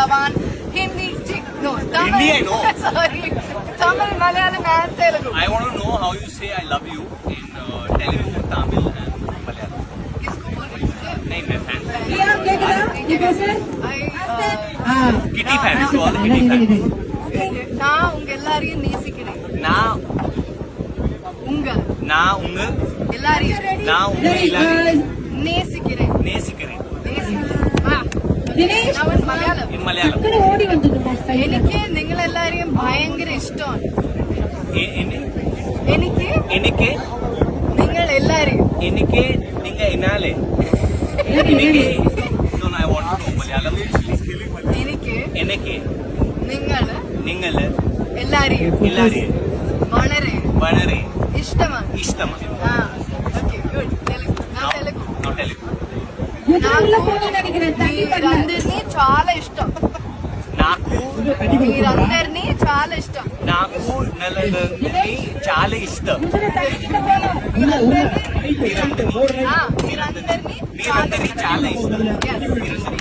Jawan, Hindi, no, Tamil. Hindi, I know. Sorry, Tamil, Malayalam, and Telugu. I want to know how you say I love you in Telugu, Tamil and Malayalam. किसको बोल रही है? नहीं मैं fan kitty fan so all kitty fan நான் உங்க எல்லாரையும் நேசிக்கிறேன். நான் உங்க எல்லாரையும் நேசிக்கிறேன். நேசிக்கிறேன் മലയാളം in Malayalam എനിക്ക് നിങ്ങളെല്ലാരെയും ഭയങ്കര ഇഷ്ടമാണ്. എനിക്ക് എനിക്ക് നിങ്ങൾ എല്ലാരെയും എനിക്ക് നിങ്ങൾ എന്നാലേ എനിക്ക് no I want to know Malayalam എനിക്ക് എനിക്ക് നിങ്ങൾ എല്ലാരെയും വളരെ വളരെ ఇష్టമാണ്. ఇష్టമാണ് ఓకే గుడ్. తెలుగు నా తెలుగు no Telugu మీరందరినీ చాలా ఇష్టం. నాకు మీరందరినీ చాలా ఇష్టం. నాకు నలుగురిని చాలా ఇష్టం మీరందరినీ మీరందరినీ చాలా ఇష్టం Yes. మీరందరినీ చాలా ఇష్టం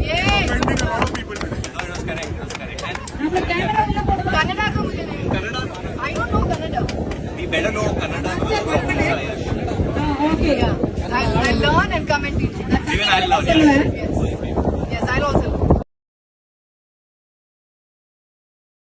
Yay. No, it was correct. Kannada ko mujhe nahi. Kannada I don't know Kannada. we better know Kannada Yeah. I'll learn and come and teach you. even I love you